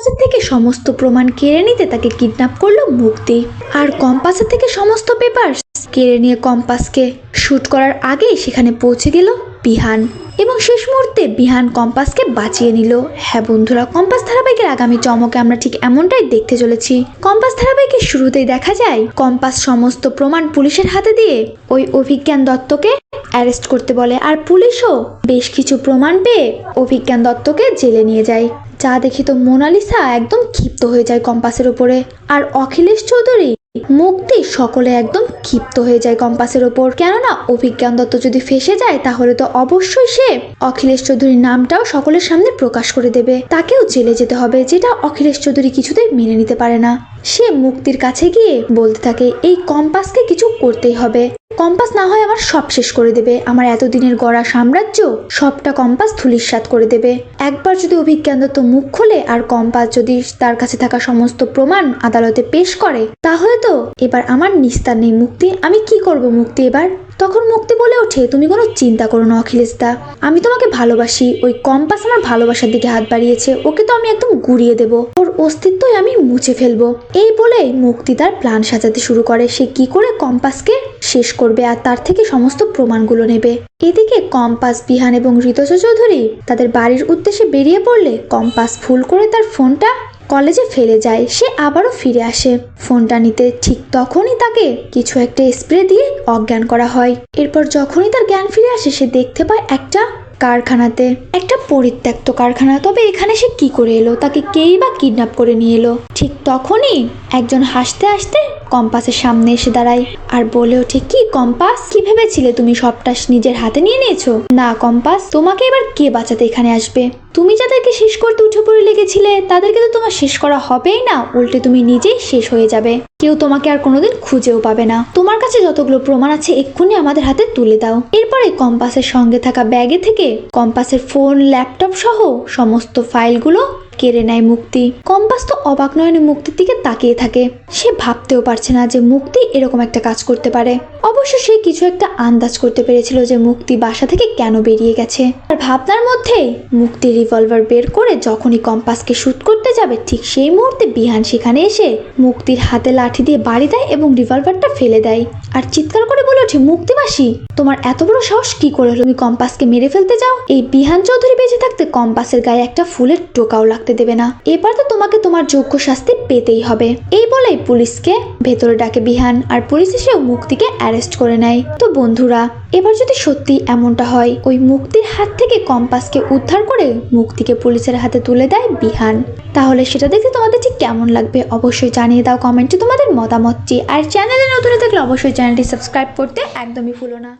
কম্পাসের থেকে সমস্ত প্রমাণ কেড়ে নিতে তাকে কিডন্যাপ করলো মুক্তি। আর কম্পাসের থেকে সমস্ত পেপার কেড়ে নিয়ে কম্পাসকে শুট করার আগেই সেখানে পৌঁছে গেল বিহান এবং শেষ মুহূর্তে বিহান কম্পাসকে বাঁচিয়ে নিল। হ্যাঁ বন্ধুরা, কম্পাস ধারাবাহিকের আগামী চমকে আমরা ঠিক এমনটাই দেখতে চলেছি। কম্পাস ধারাবাহিকের শুরুতেই দেখা যায় কম্পাস সমস্ত প্রমাণ পুলিশের হাতে দিয়ে ওই অভিজ্ঞান দত্তকে অ্যারেস্ট করতে বলে, আর পুলিশও বেশ কিছু প্রমাণ পেয়ে অভিজ্ঞান দত্তকে জেলে নিয়ে যায়। যা দেখি তো মোনালিসা একদম ক্ষিপ্ত হয়ে যায় কম্পাসের উপরে, আর অখিলেশ চৌধুরী, মুক্তি সকলে একদম ক্ষিপ্ত হয়ে যায় কম্পাসের ওপর। কেননা অভিজ্ঞান দত্ত যদি ফেসে যায় তাহলে তো অবশ্যই সে অখিলেশ চৌধুরীর নামটাও সকলের সামনে প্রকাশ করে দেবে, তাকেও জেলে যেতে হবে, যেটা অখিলেশ চৌধুরী কিছুতেই মেনে নিতে পারে না। সে মুক্তির কাছে গিয়ে বলতে থাকে এই কম্পাসকে কিছু করতেই হবে, কম্পাস না হয় আমার সব শেষ করে দেবে, আমার এতদিনের গড়া সাম্রাজ্য সবটা কম্পাস ধূলিসাৎ করে দেবে। একবার যদি অভিজ্ঞান দত্ত মুখ খোলে আর কম্পাস যদি তার কাছে থাকা সমস্ত প্রমাণ আদালতে পেশ করে তাহলে তো এবার আমার নিস্তার নেই মুক্তি, আমি কি করব মুক্তি এবার? তখন মুক্তি বলে ওঠে তুমি কোনো চিন্তা করো না অখিলেশ দা, আমি তোমাকে ভালোবাসি, ওই কম্পাস আমার ভালোবাসার দিকে হাত বাড়িয়েছে, ওকে তো আমি একদম গুড়িয়ে দেবো, ওর অস্তিত্বই আমি মুছে ফেলবো। এই বলে মুক্তি তার প্ল্যান সাজাতে শুরু করে, সে কি করে কম্পাসকে শেষ করবে আর তার থেকে সমস্ত প্রমাণগুলো নেবে। এদিকে কম্পাস, বিহান এবং ঋতুজা চৌধুরী তাদের বাড়ির উদ্দেশ্যে বেরিয়ে পড়লে কম্পাস ভুল করে তার ফোনটা কলেজে ফেলে যায়। সে আবারও ফিরে আসে ফোনটা নিতে, ঠিক তখনই তাকে কিছু একটা স্প্রে দিয়ে অজ্ঞান করা হয়। এরপর যখনই তার জ্ঞান ফিরে আসে সে দেখতে পায় একটা কারখানাতে, একটা পরিত্যক্ত কারখানা। তবে এখানে সে কি করে এলো, তাকে কেই বা কিডন্যাপ করে নিয়ে এলো? ঠিক তখনই একজন হাসতে হাসতে কম্পাসের সামনে এসে দাঁড়ায় আর বলে ওঠে কি কম্পাস, কি ভেবেছিলে তুমি সবটা নিজের হাতে নিয়ে নিয়েছো? না কম্পাস, তোমাকে এবার কে বাঁচাতে এখানে আসবে? তুমি যাদেরকে শেষ করতে উঠে পড়ে লেগেছিলে তাদেরকে তো তোমার শেষ করা হবেই না, উল্টে তুমি নিজেই শেষ হয়ে যাবে, কেউ তোমাকে আর কোনোদিন খুঁজেও পাবে না। তোমার কাছে যতগুলো প্রমাণ আছে এক্ষুনি আমাদের হাতে তুলে দাও। এরপরে কম্পাসের সঙ্গে থাকা ব্যাগে থেকে কম্পাসের ফোন, ল্যাপটপ সহ সমস্ত ফাইলগুলো কেড়ে নেয় মুক্তি। কম্পাস তো অবাক নয়নে মুক্তির দিকে তাকিয়ে থাকে, সে ভাবতেও পারছে না যে মুক্তি এরকম একটা কাজ করতে পারে। অবশ্য সে কিছু একটা আন্দাজ করতে পেরেছিল যে মুক্তি বাসা থেকে কেন বেরিয়ে গেছে। আর ভাবনার মধ্যেই মুক্তি রিভলভার বের করে যখনই কম্পাসকে শুট করতে যাবে ঠিক সেই মুহূর্তে বিহান সেখানে এসে মুক্তির হাতে লাঠি দিয়ে বাড়ি দেয় এবং রিভলভারটা ফেলে দেয় আর চিৎকার করে বলে ওঠে মুক্তিবাসী, তোমার এত বড় সাহস কি করে হলো, তুমি কম্পাসকে মেরে ফেলতে যাও? এই বিহান চৌধুরী বেঁচে থাকতে কম্পাসের গায়ে একটা ফুলের টোকাও লাগতে দেবে না, এবার তো তোমাকে তোমার যোগ্য শাস্তি পেতেই হবে। এই বলেই পুলিশকে ভেতরে ডাকে বিহান, আর পুলিশ এসেও মুক্তিকে অ্যারেস্ট করে নেয়। তো বন্ধুরা, এবার যদি সত্যি এমনটা হয় ওই মুক্তির হাত থেকে কম্পাসকে উদ্ধার করে মুক্তিকে পুলিশের হাতে তুলে দেয় বিহান, তাহলে সেটা দেখতে তোমাদের ঠিক কেমন লাগবে অবশ্যই জানিয়ে দাও কমেন্টে তোমাদের মতামতটি। আর চ্যানেলে নতুন থাকলে অবশ্যই চ্যানেলটি সাবস্ক্রাইব করতে একদমই ভুলো না।